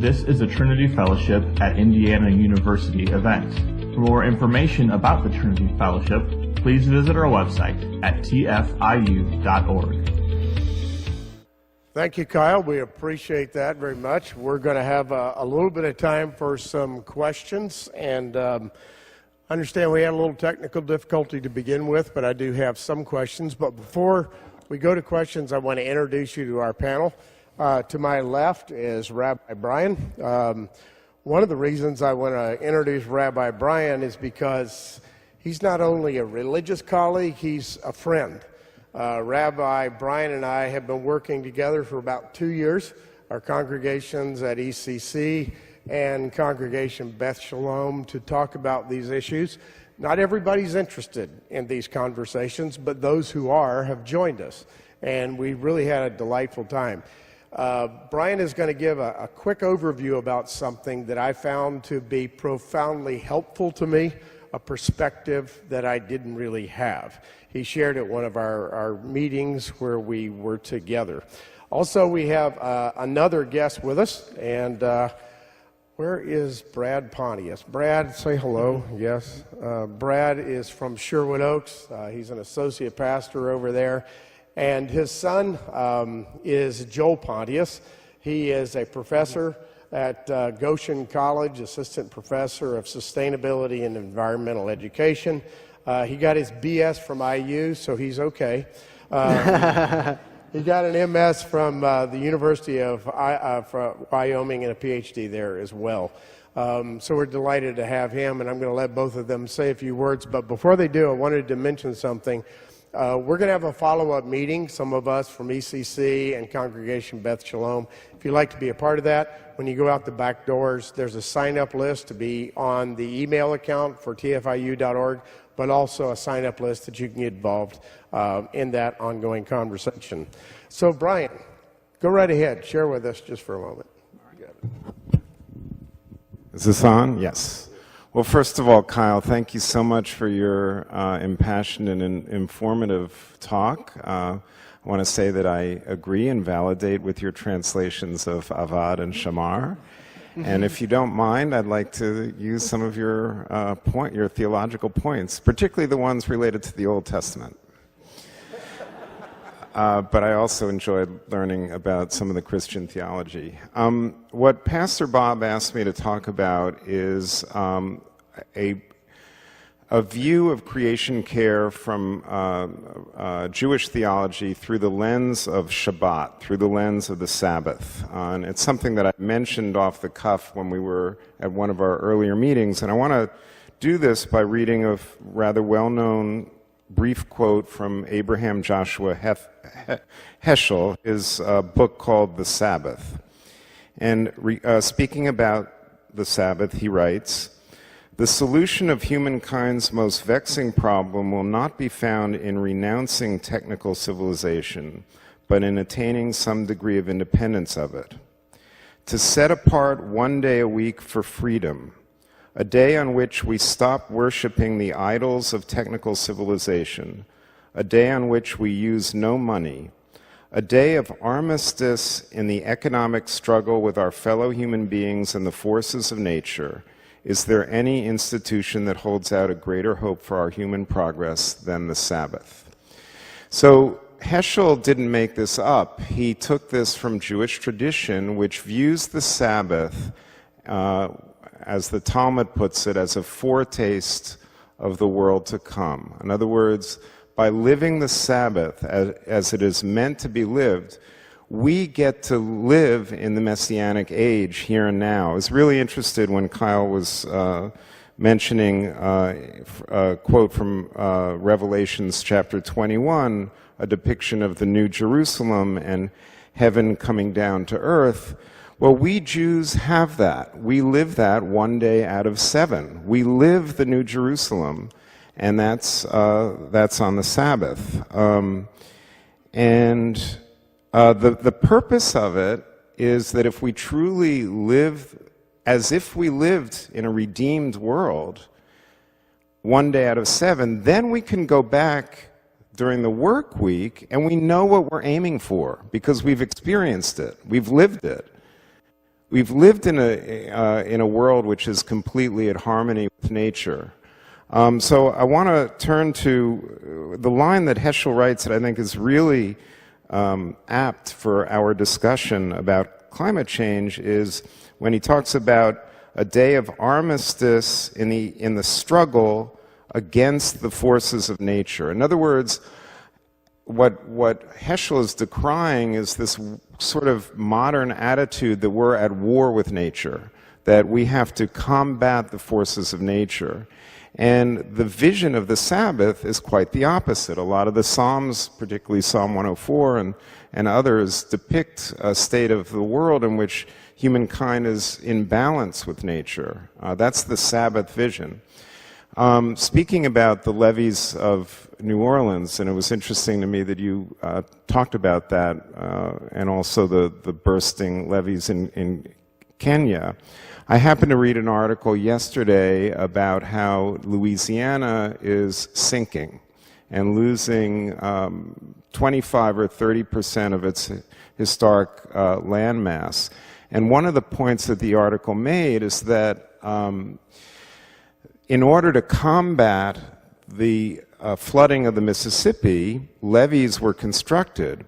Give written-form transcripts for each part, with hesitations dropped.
This is a Trinity Fellowship at Indiana University event. For more information about the Trinity Fellowship, please visit our website at tfiu.org. Thank you, Kyle. We appreciate that very much. We're going to have a little bit of time for some questions, and understand we had a little technical difficulty to begin with, but I do have some questions. But before we go to questions, I want to introduce you to our panel. To my left is Rabbi Brian. One of the reasons I want to introduce Rabbi Brian is because he's not only a religious colleague, he's a friend. Rabbi Brian and I have been working together for about 2 years. Our congregations at ECC and congregation Beth Shalom to talk about these issues. Not everybody's interested in these conversations, but those who are have joined us, and we really had a delightful time. Brian is going to give a quick overview about something that I found to be profoundly helpful to me, a perspective that I didn't really have. He shared at one of our meetings where we were together. Also, we have another guest with us, and where is Brad Pontius? Brad, say hello. Yes. Brad is from Sherwood Oaks. He's an associate pastor over there. And his son is Joel Pontius. He is a professor at Goshen College, assistant professor of sustainability and environmental education. He got his BS from IU, so he's okay. He got an MS from the University of Wyoming and a PhD there as well. So we're delighted to have him, and I'm going to let both of them say a few words. But before they do, I wanted to mention something. We're going to have a follow-up meeting, some of us from ECC and Congregation Beth Shalom. If you'd like to be a part of that, when you go out the back doors, there's a sign-up list to be on the email account for tfiu.org, but also a sign-up list that you can get involved in that ongoing conversation. So, Brian, go right ahead. Share with us just for a moment. Is this on? Yes. Well, first of all, Kyle, thank you so much for your impassioned and informative talk. I want to say that I agree and validate with your translations of Avad and Shamar. And if you don't mind, I'd like to use some of your theological points, particularly the ones related to the Old Testament. But I also enjoyed learning about some of the Christian theology. What Pastor Bob asked me to talk about is a view of creation care from Jewish theology through the lens of Shabbat, through the lens of the Sabbath. And it's something that I mentioned off the cuff when we were at one of our earlier meetings. And I want to do this by reading a rather well-known brief quote from Abraham Joshua Heschel, his book called The Sabbath. And speaking about the Sabbath, he writes, "The solution of humankind's most vexing problem will not be found in renouncing technical civilization, but in attaining some degree of independence of it. To set apart one day a week for freedom, a day on which we stop worshiping the idols of technical civilization, a day on which we use no money, a day of armistice in the economic struggle with our fellow human beings and the forces of nature, is there any institution that holds out a greater hope for our human progress than the Sabbath?" So Heschel didn't make this up. He took this from Jewish tradition, which views the Sabbath as the Talmud puts it, as a foretaste of the world to come. In other words, by living the Sabbath as it is meant to be lived, we get to live in the Messianic age here and now. I was really interested when Kyle was mentioning a quote from Revelations chapter 21, a depiction of the New Jerusalem and heaven coming down to earth. Well, we Jews have that. We live that one day out of 7. We live the New Jerusalem, and that's on the Sabbath. The purpose of it is that if we truly live as if we lived in a redeemed world, one day out of 7, then we can go back during the work week and we know what we're aiming for because we've experienced it, we've lived it. we've lived in a world which is completely at harmony with nature. So I want to turn to the line that Heschel writes that I think is really apt for our discussion about climate change, is when he talks about a day of armistice in the struggle against the forces of nature. In other words, what Heschel is decrying is this sort of modern attitude that we're at war with nature, that we have to combat the forces of nature. And the vision of the Sabbath is quite the opposite. A lot of the Psalms, particularly Psalm 104 and others, depict a state of the world in which humankind is in balance with nature. That's the Sabbath vision. Speaking about the levees of New Orleans, and it was interesting to me that you talked about that, and also the bursting levees in Kenya. I happened to read an article yesterday about how Louisiana is sinking and losing 25 or 30% of its historic land mass. And one of the points that the article made is that in order to combat the flooding of the Mississippi, levees were constructed.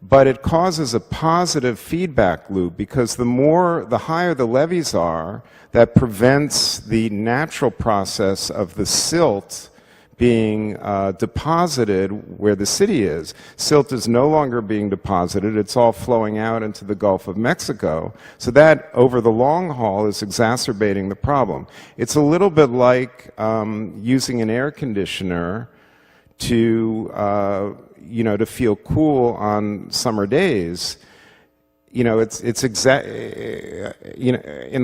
But it causes a positive feedback loop, because the higher the levees are, that prevents the natural process of the silt being deposited where the city is. Silt is no longer being deposited. It's all flowing out into the Gulf of Mexico. So that, over the long haul, is exacerbating the problem. It's a little bit like using an air conditioner to to feel cool on summer days. In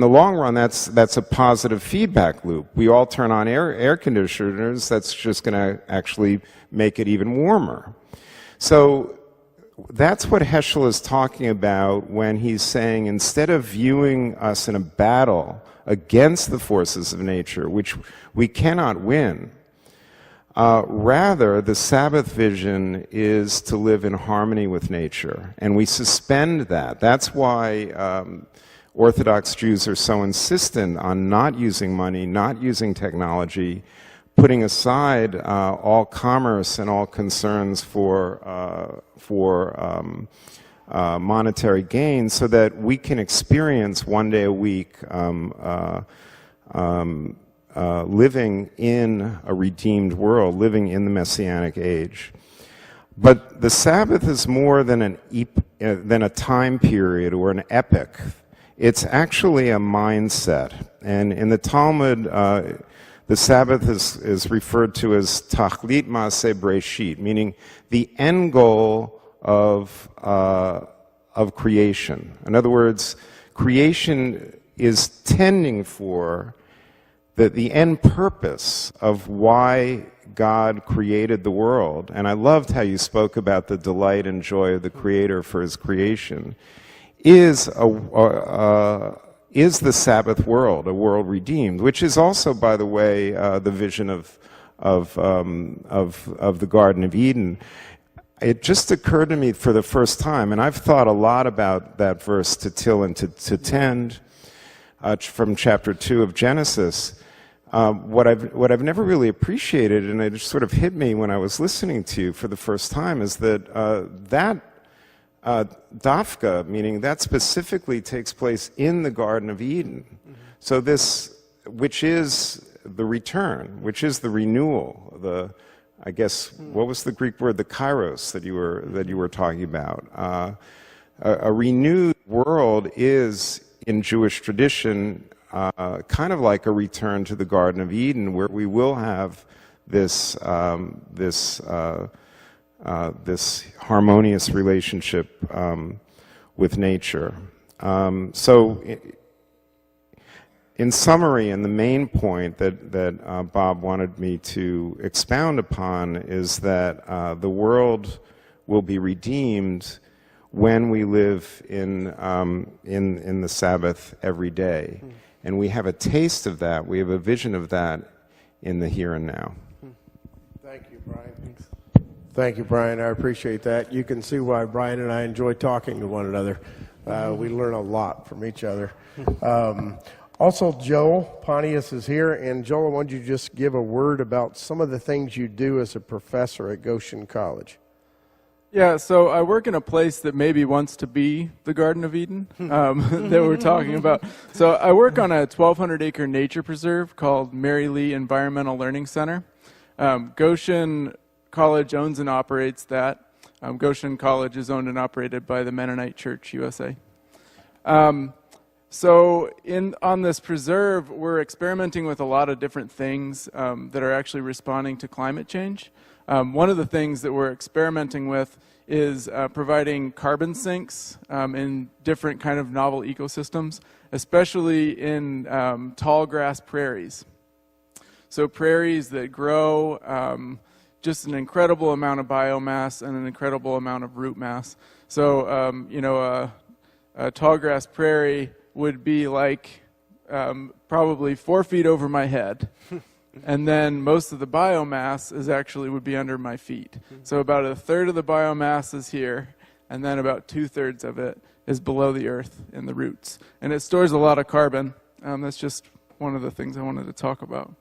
the long run, that's a positive feedback loop. We all turn on air conditioners. That's just going to actually make it even warmer. So that's what Heschel is talking about when he's saying, instead of viewing us in a battle against the forces of nature, which we cannot win, rather, the Sabbath vision is to live in harmony with nature, and we suspend that. That's why Orthodox Jews are so insistent on not using money, not using technology, putting aside all commerce and all concerns for monetary gain, so that we can experience one day a week living in a redeemed world, living in the Messianic age. But the Sabbath is more than a time period or an epoch. It's actually a mindset. And in the Talmud, the Sabbath is referred to as Tachlit Maaseh Breshit, meaning the end goal of creation. In other words, creation is tending for the end purpose of why God created the world. And I loved how you spoke about the delight and joy of the Creator for His creation, is the Sabbath world, a world redeemed, which is also, by the way, the vision of the Garden of Eden. It just occurred to me for the first time, and I've thought a lot about that verse, to till and to tend, from chapter 2 of Genesis. What I've never really appreciated, and it just sort of hit me when I was listening to you for the first time, is that dafka, meaning that specifically takes place in the Garden of Eden. Mm-hmm. So this, which is the return, which is the renewal, what was the Greek word, the kairos that you were talking about? A renewed world is, in Jewish tradition, kind of like a return to the Garden of Eden, where we will have this harmonious relationship with nature. So, in summary, and the main point that Bob wanted me to expound upon is that the world will be redeemed when we live in the Sabbath every day. And we have a taste of that, we have a vision of that in the here and now. Thank you, Brian. Thanks. Thank you, Brian. I appreciate that. You can see why Brian and I enjoy talking to one another. We learn a lot from each other. Also, Joel Pontius is here, and Joel, why don't you just give a word about some of the things you do as a professor at Goshen College? Yeah, so I work in a place that maybe wants to be the Garden of Eden that we're talking about. So I work on a 1,200-acre nature preserve called Mary Lee Environmental Learning Center. Goshen College owns and operates that. Goshen College is owned and operated by the Mennonite Church USA. So on this preserve, we're experimenting with a lot of different things that are actually responding to climate change. One of the things that we're experimenting with is providing carbon sinks in different kind of novel ecosystems, especially in tall grass prairies. So prairies that grow just an incredible amount of biomass and an incredible amount of root mass. So, a tall grass prairie would be like probably 4 feet over my head. And then most of the biomass would be under my feet. So about a third of the biomass is here, and then about 2/3 of it is below the earth in the roots. And it stores a lot of carbon. That's just one of the things I wanted to talk about.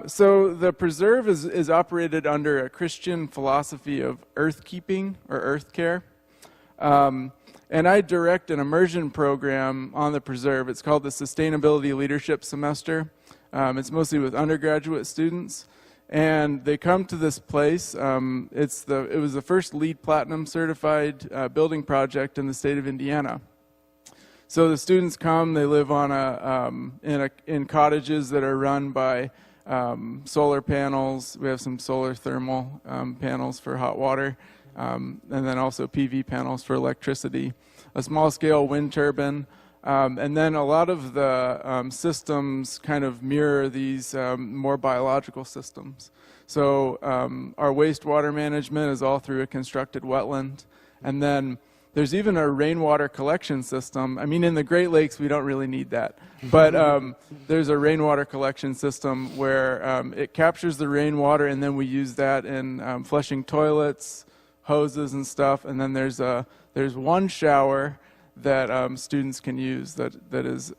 So the preserve is operated under a Christian philosophy of earth keeping or earth care. And I direct an immersion program on the preserve. It's called the Sustainability Leadership Semester. It's mostly with undergraduate students. And they come to this place. It was the first LEED Platinum certified building project in the state of Indiana. So the students come, they live on in cottages that are run by solar panels. We have some solar thermal panels for hot water, and then also PV panels for electricity, a small scale wind turbine, and then a lot of the systems kind of mirror these more biological systems. So our wastewater management is all through a constructed wetland, and then there's even a rainwater collection system. I mean, in the Great Lakes, we don't really need that. But there's a rainwater collection system where it captures the rainwater, and then we use that in flushing toilets, hoses, and stuff. And then there's one shower that students can use that is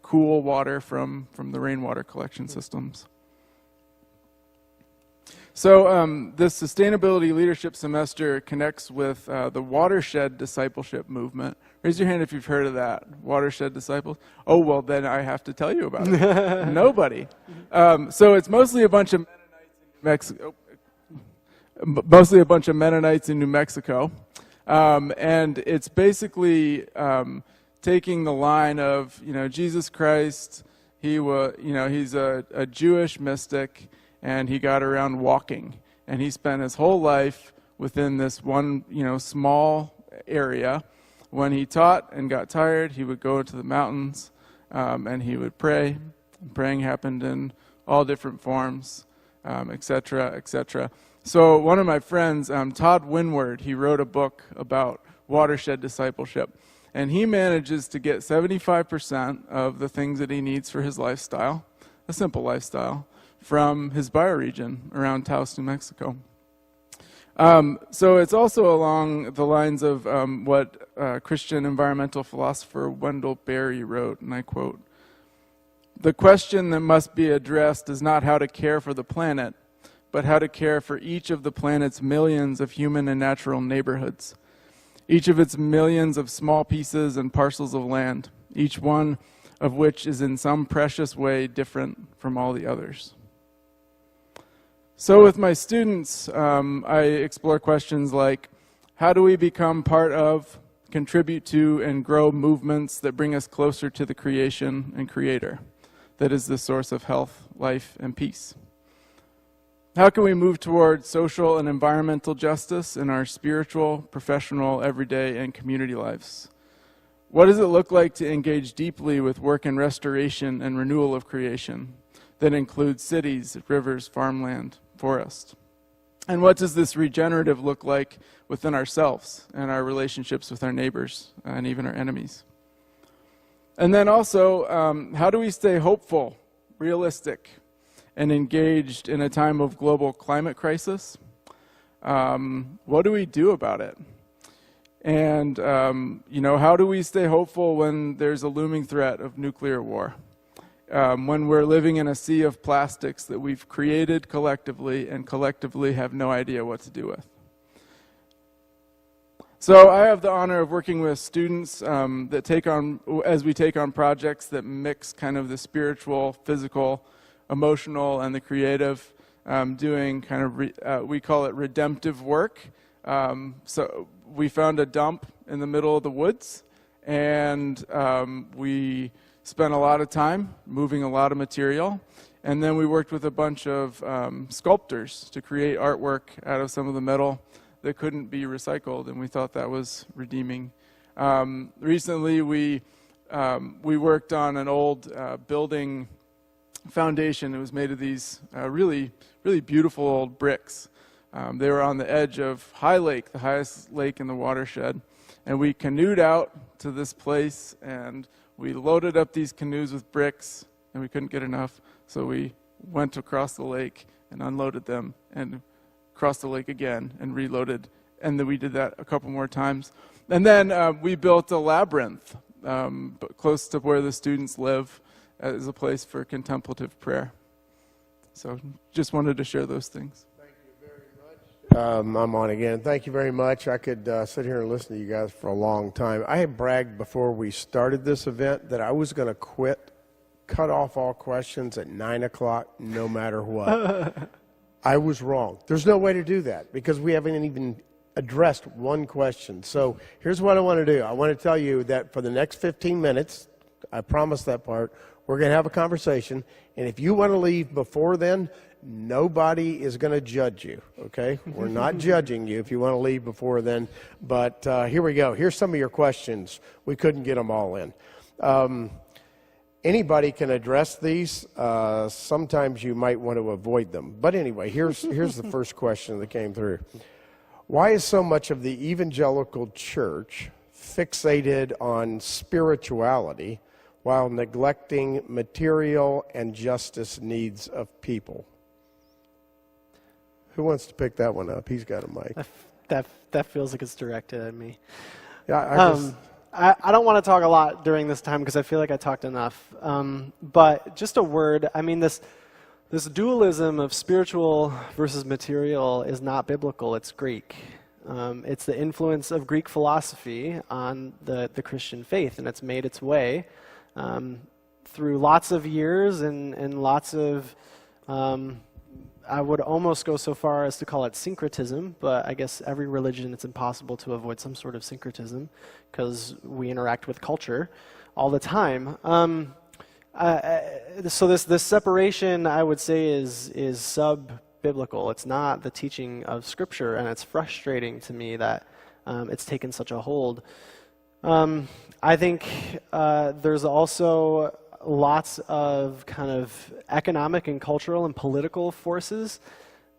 cool water from the rainwater collection systems. So this Sustainability Leadership Semester connects with the Watershed Discipleship movement. Raise your hand if you've heard of that. Watershed Disciples? Oh, well, then I have to tell you about it. Nobody. So it's mostly a bunch of Mennonites in New Mexico. Mostly a bunch of Mennonites in New Mexico. And it's basically taking the line of, Jesus Christ, he's a Jewish mystic, and he got around walking, and he spent his whole life within this one, small area. When he taught and got tired, he would go to the mountains, and he would pray. Praying happened in all different forms, etc., etc. So one of my friends, Todd Winward, he wrote a book about watershed discipleship, and he manages to get 75% of the things that he needs for his lifestyle, a simple lifestyle, from his bioregion around Taos, New Mexico. So it's also along the lines of what Christian environmental philosopher Wendell Berry wrote, and I quote, "The question that must be addressed is not how to care for the planet, but how to care for each of the planet's millions of human and natural neighborhoods, each of its millions of small pieces and parcels of land, each one of which is in some precious way different from all the others." So with my students, I explore questions like, how do we become part of, contribute to, and grow movements that bring us closer to the creation and creator that is the source of health, life, and peace? How can we move toward social and environmental justice in our spiritual, professional, everyday, and community lives? What does it look like to engage deeply with work in restoration and renewal of creation that includes cities, rivers, farmland, forest? And what does this regenerative look like within ourselves and our relationships with our neighbors and even our enemies? And then also, how do we stay hopeful, realistic, and engaged in a time of global climate crisis? What do we do about it? And, how do we stay hopeful when there's a looming threat of nuclear war? When we're living in a sea of plastics that we've created collectively and collectively have no idea what to do with. So I have the honor of working with students as we take on projects that mix kind of the spiritual, physical, emotional, and the creative, doing kind of, we call it redemptive work. So we found a dump in the middle of the woods, and we spent a lot of time moving a lot of material. And then we worked with a bunch of sculptors to create artwork out of some of the metal that couldn't be recycled, and we thought that was redeeming. Recently, we worked on an old building foundation. It was made of these really, really beautiful old bricks. They were on the edge of High Lake, the highest lake in the watershed, and we canoed out to this place, and we loaded up these canoes with bricks, and we couldn't get enough, so we went across the lake and unloaded them, and crossed the lake again and reloaded, and then we did that a couple more times. And then we built a labyrinth close to where the students live as a place for contemplative prayer. So just wanted to share those things. Thank you very much. I'm on again. Thank you very much. I could sit here and listen to you guys for a long time. I had bragged before we started this event that I was going to cut off all questions at 9 o'clock no matter what. I was wrong. There's no way to do that because we haven't even addressed one question. So here's what I want to do. I want to tell you that for the next 15 minutes, I promise that part, we're going to have a conversation. And if you want to leave before then, nobody is going to judge you, okay? We're not judging you if you want to leave before then. But here we go. Here's some of your questions. We couldn't get them all in. Anybody can address these. Sometimes you might want to avoid them. But anyway, here's the first question that came through. Why is so much of the evangelical church fixated on spirituality while neglecting material and justice needs of people? Who wants to pick that one up? He's got a mic. That feels like it's directed at me. Yeah, I don't want to talk a lot during this time because I feel like I talked enough. But just a word, I mean, this dualism of spiritual versus material is not biblical, it's Greek. It's the influence of Greek philosophy on the Christian faith, and it's made its way through lots of years and lots of, I would almost go so far as to call it syncretism, but I guess every religion, it's impossible to avoid some sort of syncretism because we interact with culture all the time. So this separation, I would say, is sub-biblical. It's not the teaching of Scripture, and it's frustrating to me that it's taken such a hold. I think there's also lots of kind of economic and cultural and political forces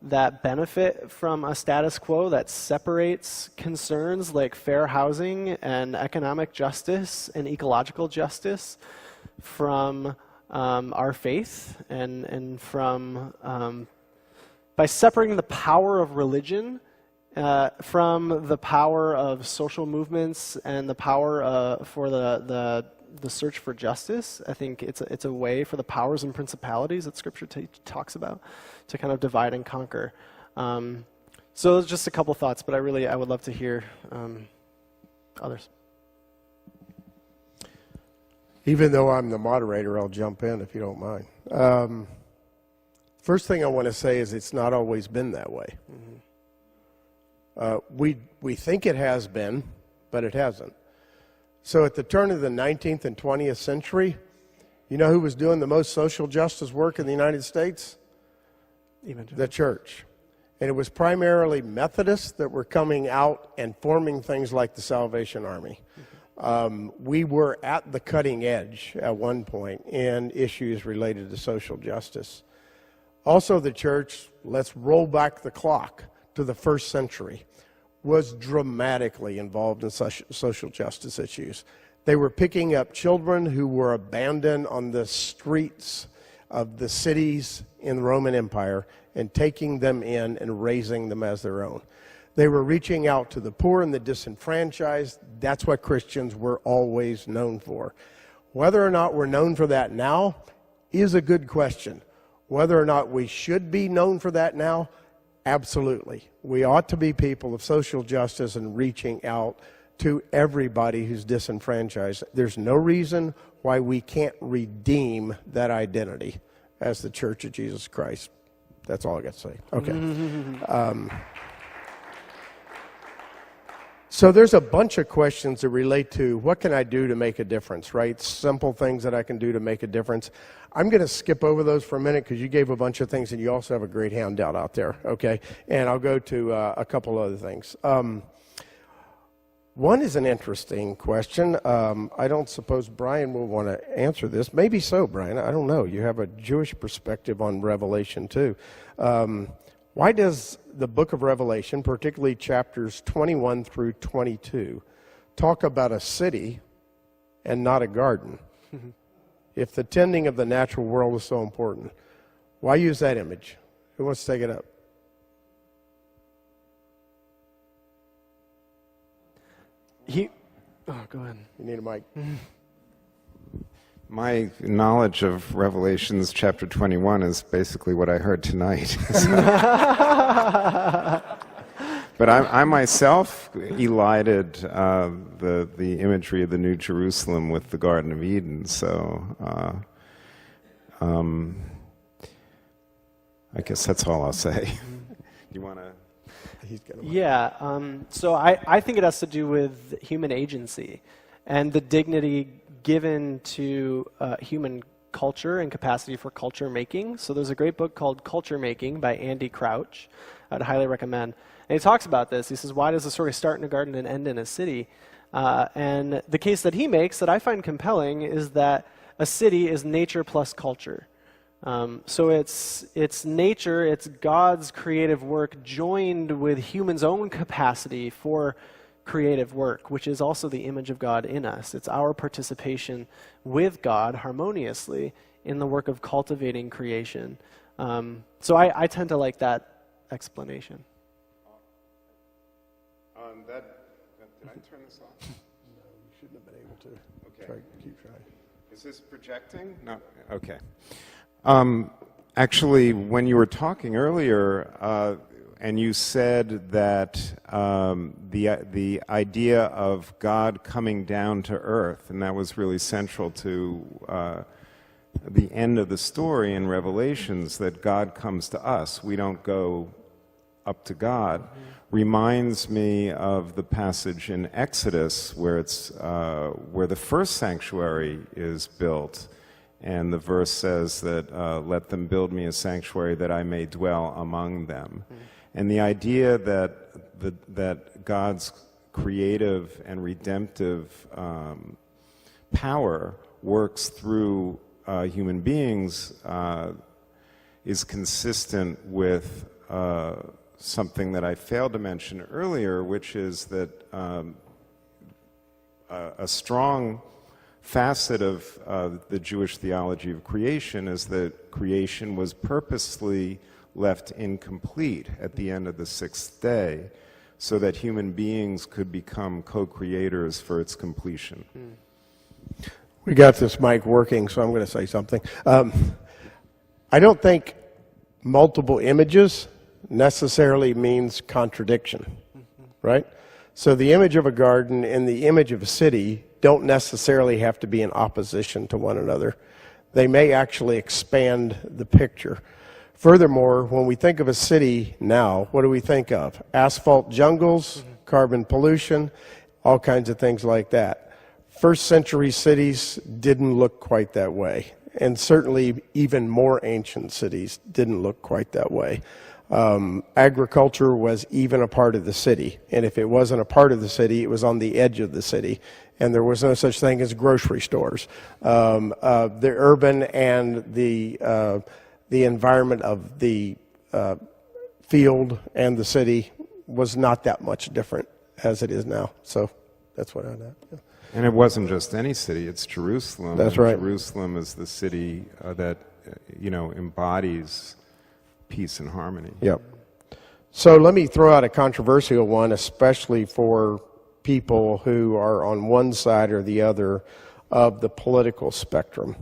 that benefit from a status quo that separates concerns like fair housing and economic justice and ecological justice from our faith and from by separating the power of religion from the power of social movements and the power for the search for justice. I think it's a way for the powers and principalities that Scripture talks about to kind of divide and conquer. So those are just a couple thoughts, but I would love to hear others. Even though I'm the moderator, I'll jump in if you don't mind. First thing I want to say is it's not always been that way. Mm-hmm. We think it has been, but it hasn't. So at the turn of the 19th and 20th century, you know who was doing the most social justice work in the United States? The church. And it was primarily Methodists that were coming out and forming things like the Salvation Army. We were at the cutting edge at one point in issues related to social justice. Also, the church, let's roll back the clock to the first century, was dramatically involved in social justice issues. They were picking up children who were abandoned on the streets of the cities in the Roman Empire and taking them in and raising them as their own. They were reaching out to the poor and the disenfranchised. That's what Christians were always known for. Whether or not we're known for that now is a good question. Whether or not we should be known for that now, absolutely. We ought to be people of social justice and reaching out to everybody who's disenfranchised. There's no reason why we can't redeem that identity as the Church of Jesus Christ. That's all I got to say. Okay. So there's a bunch of questions that relate to what can I do to make a difference, right? Simple things that I can do to make a difference. I'm going to skip over those for a minute because you gave a bunch of things and you also have a great handout out there, okay? And I'll go to a couple other things. One is an interesting question. I don't suppose Brian will want to answer this. Maybe so, Brian. I don't know. You have a Jewish perspective on Revelation, too. Why does the book of Revelation, particularly chapters 21 through 22, talk about a city and not a garden? If the tending of the natural world is so important, why use that image? Who wants to take it up? Go ahead. You need a mic. My knowledge of Revelations chapter 21 is basically what I heard tonight. But I myself elided the imagery of the New Jerusalem with the Garden of Eden, so I guess that's all I'll say. You want to? Yeah, so I think it has to do with human agency and the dignity given to human culture and capacity for culture making. So there's a great book called Culture Making by Andy Crouch. I'd highly recommend. And he talks about this. He says, why does the story start in a garden and end in a city? And the case that he makes that I find compelling is that a city is nature plus culture. So it's nature, it's God's creative work joined with humans' own capacity for creative work, which is also the image of God in us. It's our participation with God harmoniously in the work of cultivating creation. So I tend to like that explanation. Did I turn this off? No, you shouldn't have been able to. Okay. Keep trying. Is this projecting? No. Okay. Actually, when you were talking earlier, and you said that the idea of God coming down to earth, and that was really central to the end of the story in Revelations, that God comes to us. We don't go up to God, reminds me of the passage in Exodus where it's where the first sanctuary is built. And the verse says that, let them build me a sanctuary that I may dwell among them. And the idea that God's creative and redemptive power works through human beings is consistent with something that I failed to mention earlier, which is that a strong facet of the Jewish theology of creation is that creation was purposely left incomplete at the end of the sixth day so that human beings could become co-creators for its completion. We got this mic working, so I'm going to say something. I don't think multiple images necessarily means contradiction, right? So the image of a garden and the image of a city don't necessarily have to be in opposition to one another. They may actually expand the picture. Furthermore, when we think of a city now, what do we think of? Asphalt jungles, carbon pollution, all kinds of things like that. First century cities didn't look quite that way. And certainly even more ancient cities didn't look quite that way. Agriculture was even a part of the city. And if it wasn't a part of the city, it was on the edge of the city. And there was no such thing as grocery stores. The urban and the environment of the field and the city was not that much different as it is now. So that's what I know. Yeah. And it wasn't just any city, it's Jerusalem. That's right. Jerusalem is the city that, embodies peace and harmony. Yep. So let me throw out a controversial one, especially for people who are on one side or the other of the political spectrum.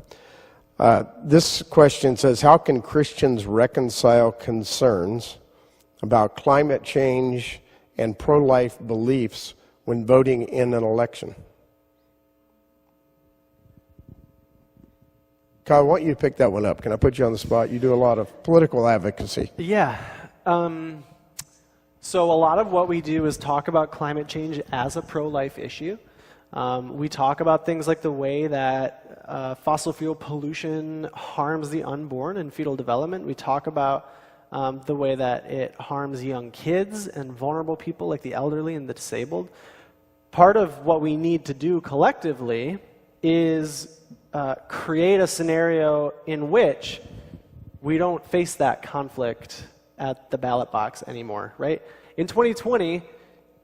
This question says, how can Christians reconcile concerns about climate change and pro-life beliefs when voting in an election? Kyle, why don't you pick that one up? Can I put you on the spot? You do a lot of political advocacy. Yeah. So a lot of what we do is talk about climate change as a pro-life issue. We talk about things like the way that fossil fuel pollution harms the unborn in fetal development. We talk about the way that it harms young kids and vulnerable people like the elderly and the disabled. Part of what we need to do collectively is create a scenario in which we don't face that conflict at the ballot box anymore, right? In 2020,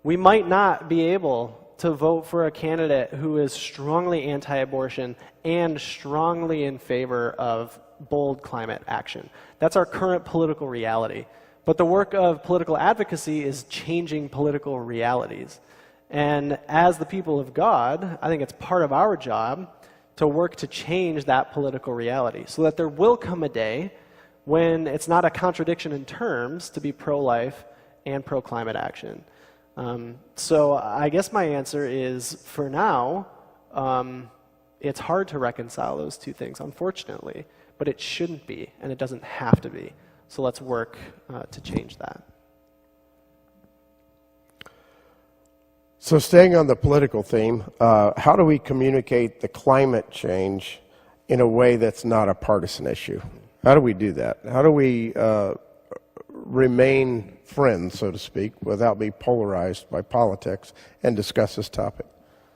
we might not be able to vote for a candidate who is strongly anti-abortion and strongly in favor of bold climate action. That's our current political reality. But the work of political advocacy is changing political realities. And as the people of God, I think it's part of our job to work to change that political reality so that there will come a day when it's not a contradiction in terms to be pro-life and pro-climate action. So I guess my answer is, for now, it's hard to reconcile those two things, unfortunately, but it shouldn't be, and it doesn't have to be. So let's work to change that. So staying on the political theme, how do we communicate the climate change in a way that's not a partisan issue? How do we do that? How do we remain friends, so to speak, without being polarized by politics and discuss this topic?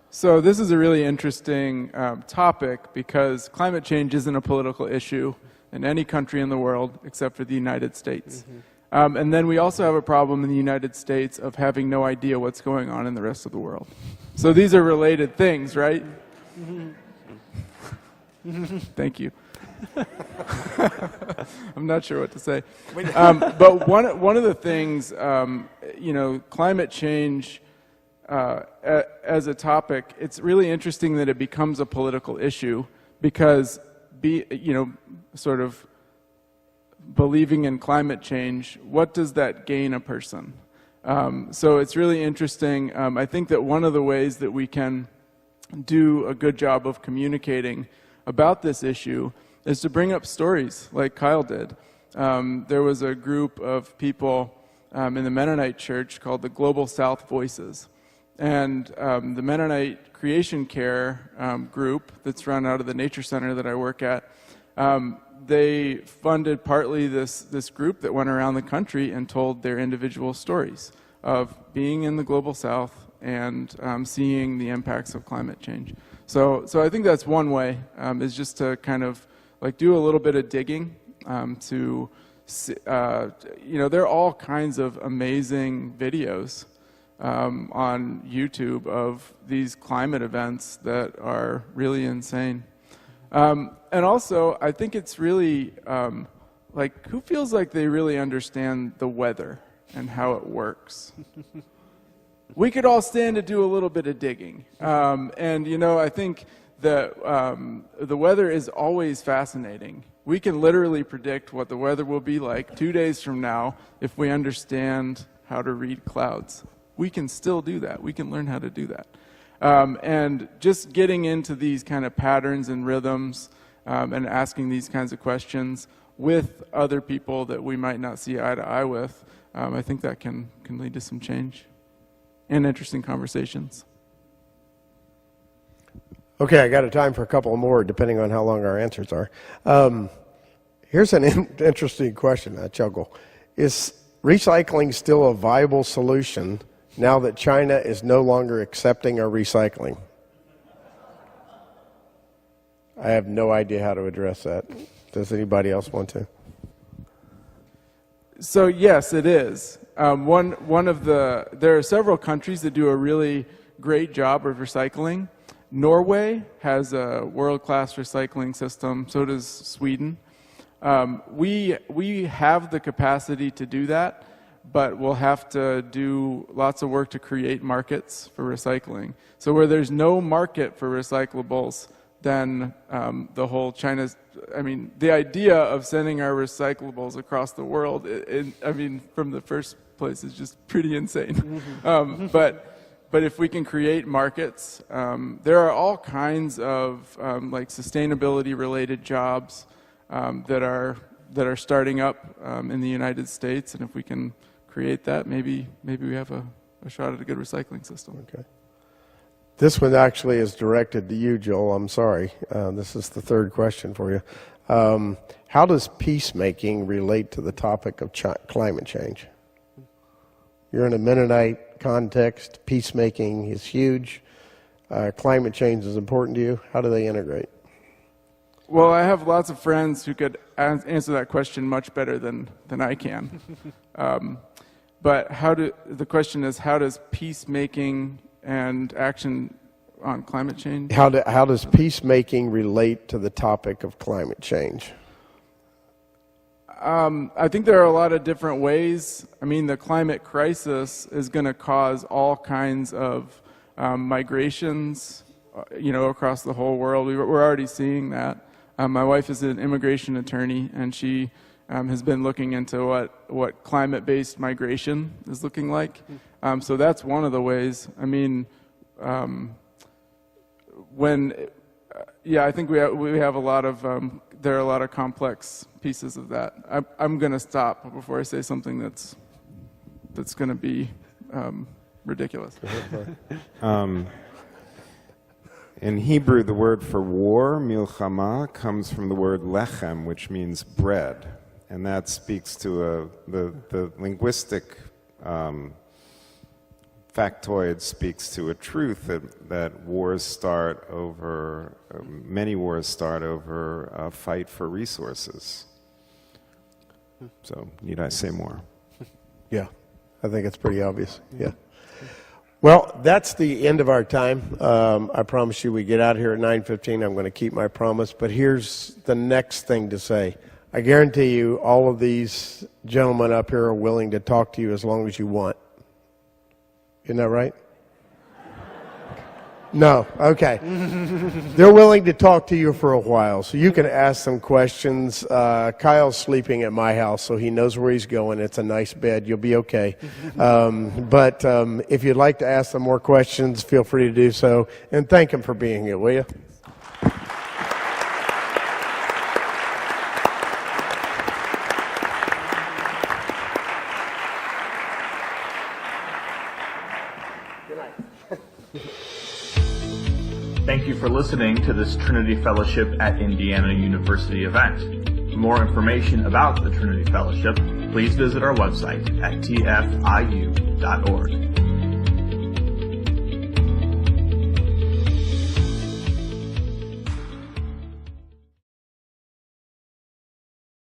So this is a really interesting topic because climate change isn't a political issue in any country in the world except for the United States. Mm-hmm. And then we also have a problem in the United States of having no idea what's going on in the rest of the world. So these are related things, right? Mm-hmm. Thank you. I'm not sure what to say. But one of the things, climate change as a topic, it's really interesting that it becomes a political issue because, sort of believing in climate change, what does that gain a person? So it's really interesting. I think that one of the ways that we can do a good job of communicating about this issue is to bring up stories like Kyle did. There was a group of people in the Mennonite church called the Global South Voices. And the Mennonite Creation Care group that's run out of the Nature Center that I work at, they funded partly this group that went around the country and told their individual stories of being in the Global South and seeing the impacts of climate change. So I think that's one way, is just to kind of do a little bit of digging to, there are all kinds of amazing videos on YouTube of these climate events that are really insane. And also, I think it's really, who feels like they really understand the weather and how it works? We could all stand to do a little bit of digging. I think the weather is always fascinating. We can literally predict what the weather will be like 2 days from now if we understand how to read clouds. We can still do that. We can learn how to do that. And just getting into these kind of patterns and rhythms and asking these kinds of questions with other people that we might not see eye to eye with, I think that can lead to some change and interesting conversations. Okay, I got a time for a couple more, depending on how long our answers are. Here's an interesting question, Chuckle. Is recycling still a viable solution now that China is no longer accepting our recycling? I have no idea how to address that. Does anybody else want to? So yes, it is. There are several countries that do a really great job of recycling. Norway has a world-class recycling system, so does Sweden. We have the capacity to do that, but we'll have to do lots of work to create markets for recycling. So where there's no market for recyclables, then the whole the idea of sending our recyclables across the world, from the first place is just pretty insane. But if we can create markets, there are all kinds of sustainability-related jobs that are starting up in the United States, and if we can create that, maybe we have a shot at a good recycling system. Okay. This one actually is directed to you, Joel. I'm sorry. This is the third question for you. How does peacemaking relate to the topic of climate change? You're in a Mennonite context. Peacemaking is huge. Climate change is important to you. How do they integrate? Well, I have lots of friends who could answer that question much better than I can. But the question is, how does peacemaking and action on climate change? How does peacemaking relate to the topic of climate change? I think there are a lot of different ways. The climate crisis is going to cause all kinds of migrations, across the whole world. We're already seeing that. My wife is an immigration attorney, and she has been looking into what climate-based migration is looking like. So that's one of the ways. I think we have a lot of there are a lot of complex pieces of that. I'm going to stop before I say something that's going to be ridiculous. In Hebrew, the word for war, milchama, comes from the word lechem, which means bread, and that speaks to the linguistic factoid speaks to a truth that wars start over, many wars start over a fight for resources. So, need I say more? Yeah, I think it's pretty obvious. Yeah. Well, that's the end of our time. I promise you we get out of here at 9:15. I'm going to keep my promise. But here's the next thing to say. I guarantee you all of these gentlemen up here are willing to talk to you as long as you want. Isn't that right? No. Okay. They're willing to talk to you for a while, so you can ask some questions. Kyle's sleeping at my house, so he knows where he's going. It's a nice bed. You'll be okay. But if you'd like to ask them more questions, feel free to do so. And thank him for being here, will you? Thank you for listening to this Trinity Fellowship at Indiana University event. For more information about the Trinity Fellowship, please visit our website at tfiu.org.